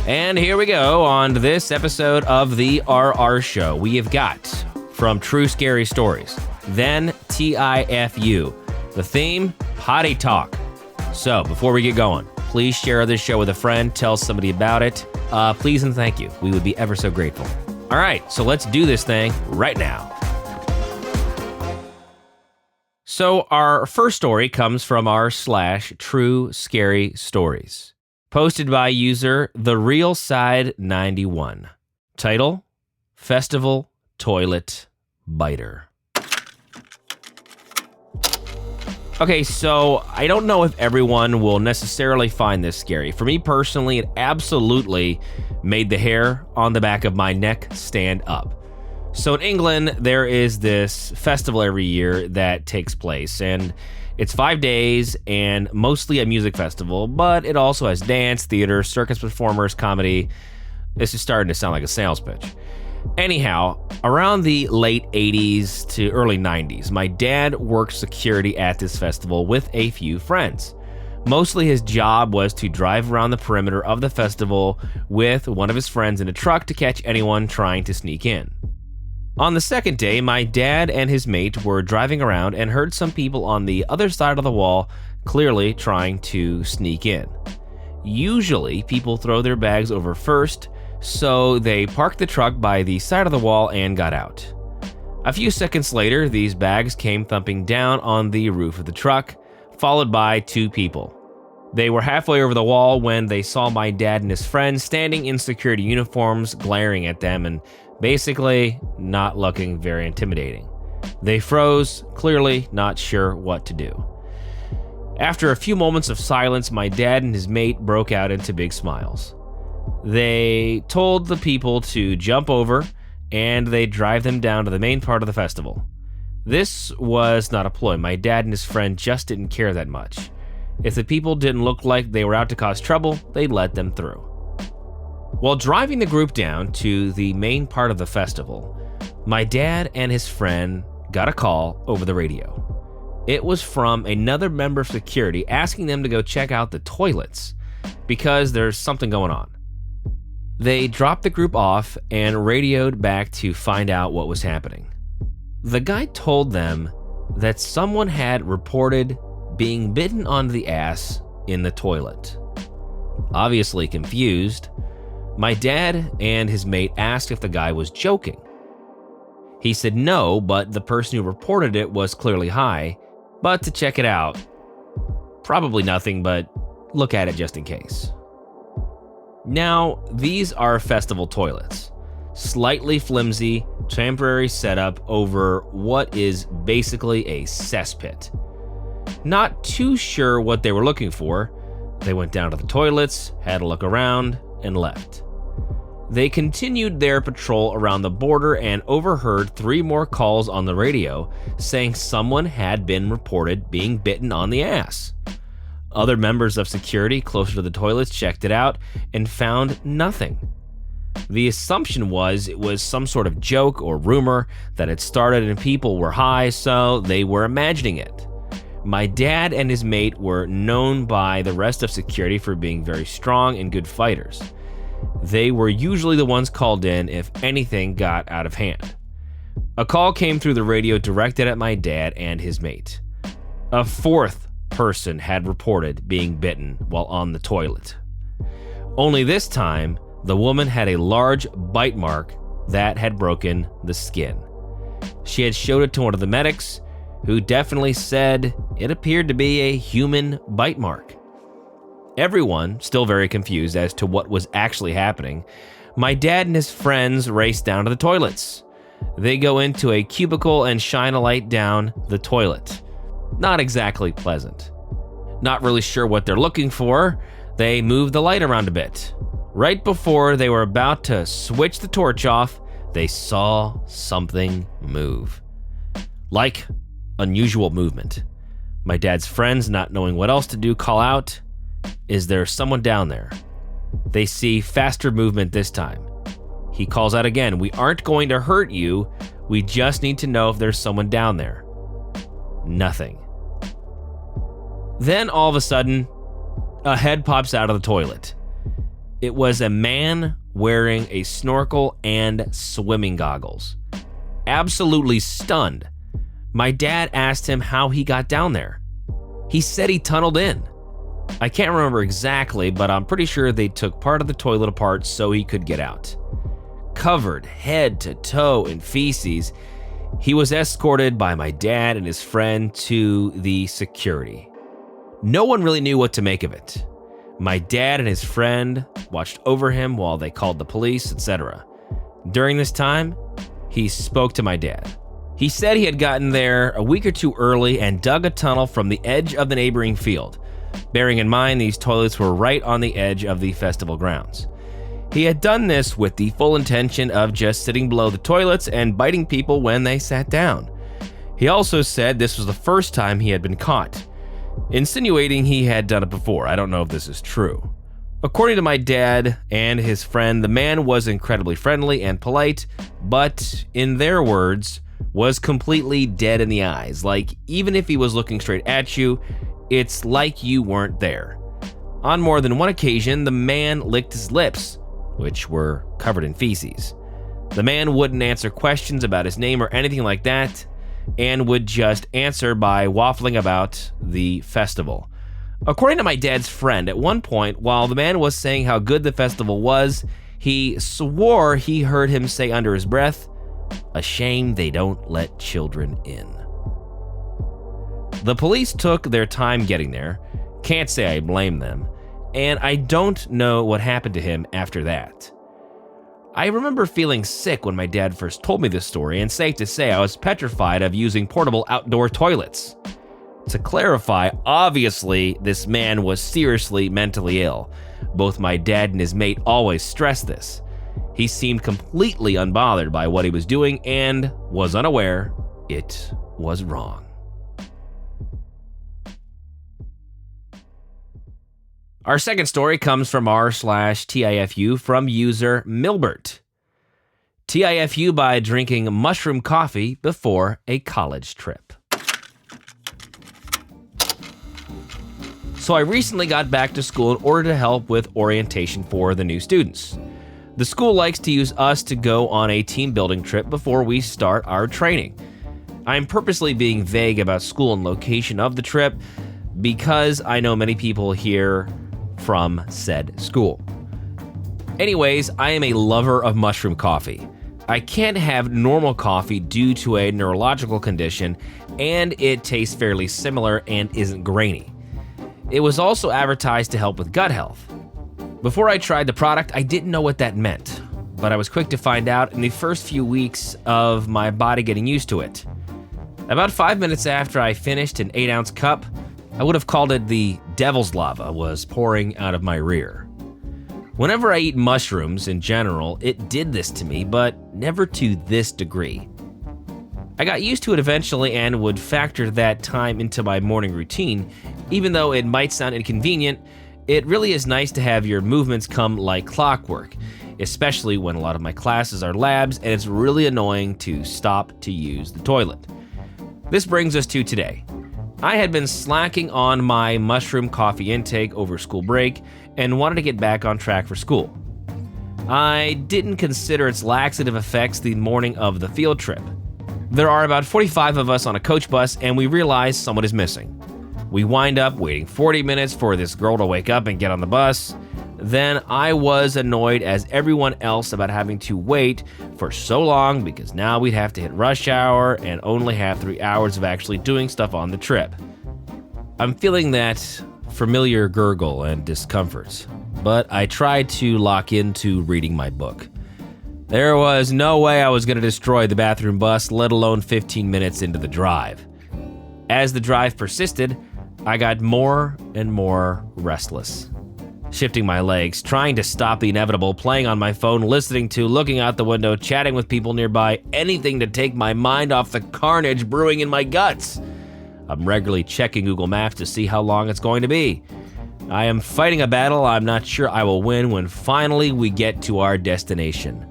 And here we go on this episode of the RR Show. We have got from True Scary Stories, then TIFU. The theme, potty talk. So before we get going, please share this show with a friend, tell somebody about it. Please and thank you. We would be ever so grateful. All right, so let's do this thing right now. So our first story comes from r /TrueScaryStories. Posted by user TheRealSide91. Title, Festival Toilet Biter. Okay, so I don't know if everyone will necessarily find this scary. For me personally, it absolutely made the hair on the back of my neck stand up. So in England, there is this festival every year that takes place, and it's 5 days and mostly a music festival, but it also has dance, theater, circus performers, comedy. This is starting to sound like a sales pitch. Anyhow, around the late 80s to early 90s, my dad worked security at this festival with a few friends. Mostly his job was to drive around the perimeter of the festival with one of his friends in a truck to catch anyone trying to sneak in. On the second day, my dad and his mate were driving around and heard some people on the other side of the wall clearly trying to sneak in. Usually, people throw their bags over first, so they parked the truck by the side of the wall and got out. A few seconds later, these bags came thumping down on the roof of the truck, followed by two people. They were halfway over the wall when they saw my dad and his friend standing in security uniforms, glaring at them and basically not looking very intimidating. They froze, clearly not sure what to do. After a few moments of silence, my dad and his mate broke out into big smiles. They told the people to jump over, and they'd drive them down to the main part of the festival. This was not a ploy. My dad and his friend just didn't care that much. If the people didn't look like they were out to cause trouble, they'd let them through. While driving the group down to the main part of the festival, my dad and his friend got a call over the radio. It was from another member of security asking them to go check out the toilets because there's something going on. They dropped the group off and radioed back to find out what was happening. The guy told them that someone had reported being bitten on the ass in the toilet. Obviously confused, my dad and his mate asked if the guy was joking. He said no, but the person who reported it was clearly high, but to check it out, probably nothing, but look at it just in case. Now, these are festival toilets. Slightly flimsy, temporary setup over what is basically a cesspit. Not too sure what they were looking for. They went down to the toilets, had a look around, and left. They continued their patrol around the border and overheard 3 more calls on the radio saying someone had been reported being bitten on the ass. Other members of security closer to the toilets checked it out and found nothing. The assumption was it was some sort of joke or rumor that had started and people were high, so they were imagining it. My dad and his mate were known by the rest of security for being very strong and good fighters. They were usually the ones called in if anything got out of hand. A call came through the radio directed at my dad and his mate. A 4th person had reported being bitten while on the toilet. Only this time, the woman had a large bite mark that had broken the skin. She had showed it to one of the medics, who definitely said it appeared to be a human bite mark. Everyone still very confused as to what was actually happening. My dad and his friends raced down to the toilets. They go into a cubicle and shine a light down the toilet. Not exactly pleasant. Not really sure what they're looking for, they move the light around a bit. Right before they were about to switch the torch off, they saw something move. Like unusual movement. My dad's friends, not knowing what else to do, call out, "Is there someone down there?" They see faster movement this time. He calls out again, "We aren't going to hurt you. We just need to know if there's someone down there." Nothing. Then all of a sudden, a head pops out of the toilet. It was a man wearing a snorkel and swimming goggles. Absolutely stunned, my dad asked him how he got down there. He said he tunneled in. I can't remember exactly, but I'm pretty sure they took part of the toilet apart so he could get out. Covered head to toe in feces, he was escorted by my dad and his friend to the security. No one really knew what to make of it. My dad and his friend watched over him while they called the police, etc. During this time, he spoke to my dad. He said he had gotten there a week or two early and dug a tunnel from the edge of the neighboring field, bearing in mind these toilets were right on the edge of the festival grounds. He had done this with the full intention of just sitting below the toilets and biting people when they sat down. He also said this was the first time he had been caught, insinuating he had done it before. I don't know if this is true. According to my dad and his friend, the man was incredibly friendly and polite, but in their words, was completely dead in the eyes. Like, even if he was looking straight at you, it's like you weren't there. On more than one occasion, the man licked his lips, which were covered in feces. The man wouldn't answer questions about his name or anything like that, and would just answer by waffling about the festival. According to my dad's friend, at one point, while the man was saying how good the festival was, he swore he heard him say under his breath, "A shame they don't let children in." The police took their time getting there. Can't say I blame them. And I don't know what happened to him after that. I remember feeling sick when my dad first told me this story, and safe to say I was petrified of using portable outdoor toilets. To clarify, obviously this man was seriously mentally ill. Both my dad and his mate always stressed this. He seemed completely unbothered by what he was doing and was unaware it was wrong. Our second story comes from r/TIFU from user Milbert. TIFU by drinking mushroom coffee before a college trip. So I recently got back to school in order to help with orientation for the new students. The school likes to use us to go on a team building trip before we start our training. I'm purposely being vague about school and location of the trip because I know many people here from said school. Anyways, I am a lover of mushroom coffee. I can't have normal coffee due to a neurological condition, and it tastes fairly similar and isn't grainy. It was also advertised to help with gut health. Before I tried the product, I didn't know what that meant, but I was quick to find out in the first few weeks of my body getting used to it. About 5 minutes after I finished an 8-ounce cup, I would have called it the devil's lava was pouring out of my rear. Whenever I eat mushrooms in general, it did this to me, but never to this degree. I got used to it eventually and would factor that time into my morning routine. Even though it might sound inconvenient, it really is nice to have your movements come like clockwork, especially when a lot of my classes are labs and it's really annoying to stop to use the toilet. This brings us to today. I had been slacking on my mushroom coffee intake over school break and wanted to get back on track for school. I didn't consider its laxative effects the morning of the field trip. There are about 45 of us on a coach bus and we realize someone is missing. We wind up waiting 40 minutes for this girl to wake up and get on the bus. Then I was annoyed as everyone else about having to wait for so long because now we'd have to hit rush hour and only have 3 hours of actually doing stuff on the trip. I'm feeling that familiar gurgle and discomfort, but I tried to lock into reading my book. There was no way I was going to destroy the bathroom bus, let alone 15 minutes into the drive. As the drive persisted, I got more and more restless. Shifting my legs, trying to stop the inevitable, playing on my phone, listening to, looking out the window, chatting with people nearby, anything to take my mind off the carnage brewing in my guts. I'm regularly checking Google Maps to see how long it's going to be. I am fighting a battle I'm not sure I will win when finally we get to our destination.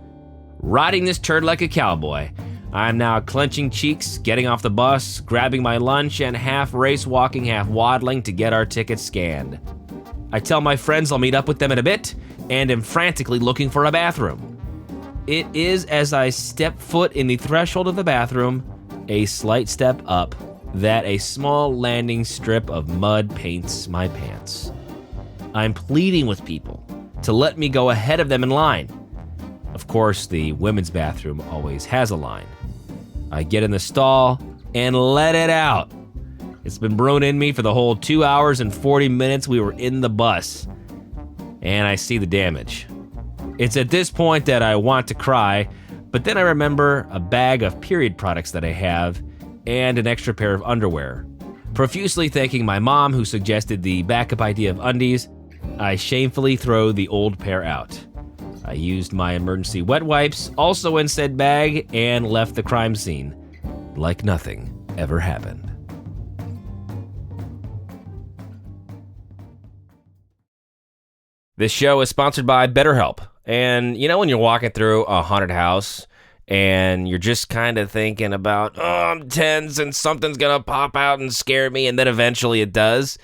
Riding this turd like a cowboy, I am now clenching cheeks, getting off the bus, grabbing my lunch, and half race walking, half waddling to get our tickets scanned. I tell my friends I'll meet up with them in a bit, and am frantically looking for a bathroom. It is as I step foot in the threshold of the bathroom, a slight step up, that a small landing strip of mud paints my pants. I'm pleading with people to let me go ahead of them in line. Of course, the women's bathroom always has a line. I get in the stall and let it out. It's been brewing in me for the whole 2 hours and 40 minutes we were in the bus. And I see the damage. It's at this point that I want to cry, but then I remember a bag of period products that I have and an extra pair of underwear. Profusely thanking my mom, who suggested the backup idea of undies, I shamefully throw the old pair out. I used my emergency wet wipes, also in said bag, and left the crime scene like nothing ever happened. This show is sponsored by BetterHelp. And you know when you're walking through a haunted house and you're just kind of thinking about, I'm tense and something's going to pop out and scare me, and then eventually it does?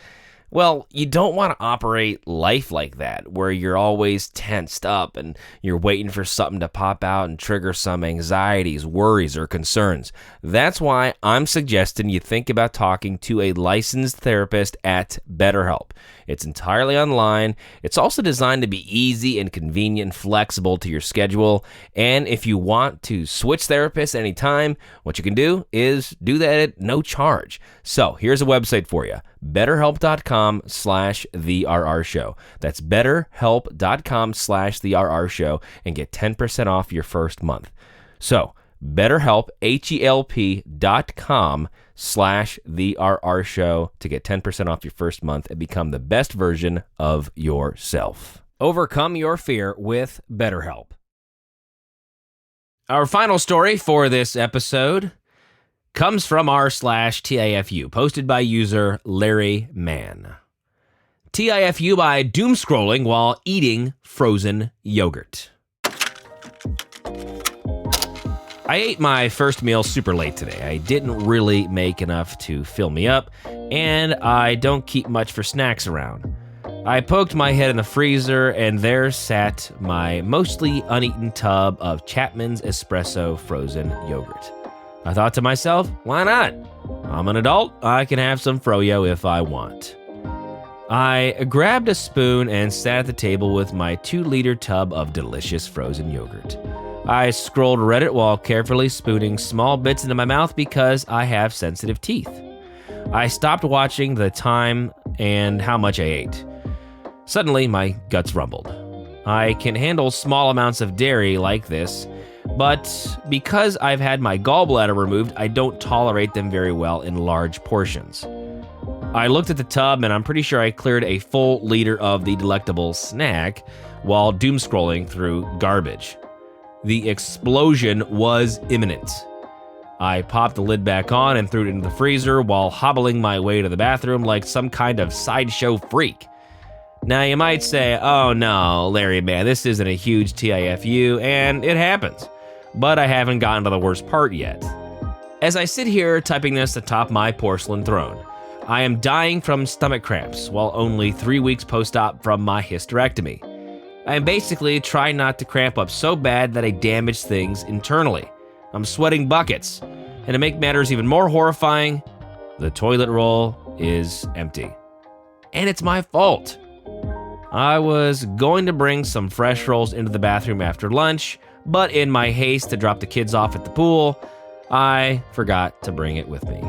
Well, you don't want to operate life like that, where you're always tensed up and you're waiting for something to pop out and trigger some anxieties, worries, or concerns. That's why I'm suggesting you think about talking to a licensed therapist at BetterHelp. It's entirely online. It's also designed to be easy and convenient and flexible to your schedule. And if you want to switch therapists anytime, what you can do is do that at no charge. So here's a website for you. BetterHelp.com/TheRR Show. That's BetterHelp.com/TheRR Show and get 10% off your first month. So BetterHelp, HELP.com/TheRR Show to get 10% off your first month and become the best version of yourself. Overcome your fear with BetterHelp. Our final story for this episode comes from r/TIFU, posted by user Larry Mann. TIFU by doomscrolling while eating frozen yogurt. I ate my first meal super late today. I didn't really make enough to fill me up, and I don't keep much for snacks around. I poked my head in the freezer, and there sat my mostly uneaten tub of Chapman's Espresso frozen yogurt. I thought to myself, why not? I'm an adult, I can have some froyo if I want. I grabbed a spoon and sat at the table with my 2-liter tub of delicious frozen yogurt. I scrolled Reddit while carefully spooning small bits into my mouth because I have sensitive teeth. I stopped watching the time and how much I ate. Suddenly, my guts rumbled. I can handle small amounts of dairy like this, but because I've had my gallbladder removed, I don't tolerate them very well in large portions. I looked at the tub and I'm pretty sure I cleared a full liter of the delectable snack while doomscrolling through garbage. The explosion was imminent. I popped the lid back on and threw it into the freezer while hobbling my way to the bathroom like some kind of sideshow freak. Now you might say, oh no, Larry, man, this isn't a huge TIFU, and it happens. But I haven't gotten to the worst part yet. As I sit here typing this atop my porcelain throne, I am dying from stomach cramps while only 3 weeks post-op from my hysterectomy. I am basically trying not to cramp up so bad that I damage things internally. I'm sweating buckets. And to make matters even more horrifying, the toilet roll is empty. And it's my fault. I was going to bring some fresh rolls into the bathroom after lunch, but in my haste to drop the kids off at the pool, I forgot to bring it with me.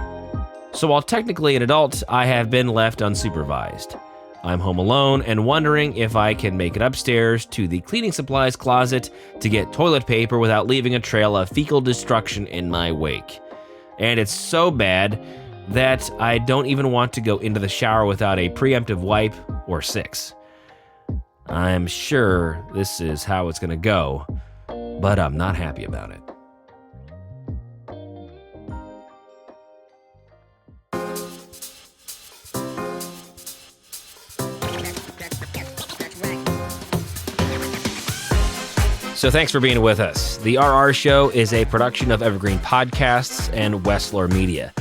So while technically an adult, I have been left unsupervised. I'm home alone and wondering if I can make it upstairs to the cleaning supplies closet to get toilet paper without leaving a trail of fecal destruction in my wake. And it's so bad that I don't even want to go into the shower without a preemptive wipe or 6. I'm sure this is how it's gonna go, but I'm not happy about it. So thanks for being with us. The RR Show is a production of Evergreen Podcasts and Wessler Media.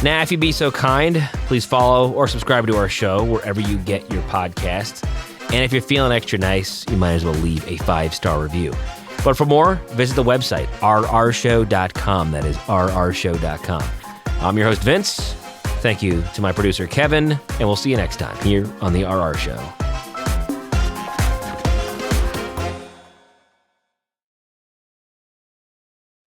Now, if you'd be so kind, please follow or subscribe to our show wherever you get your podcasts. And if you're feeling extra nice, you might as well leave a 5-star review. But for more, visit the website, rrshow.com. That is rrshow.com. I'm your host, Vince. Thank you to my producer, Kevin, and we'll see you next time here on The RR Show.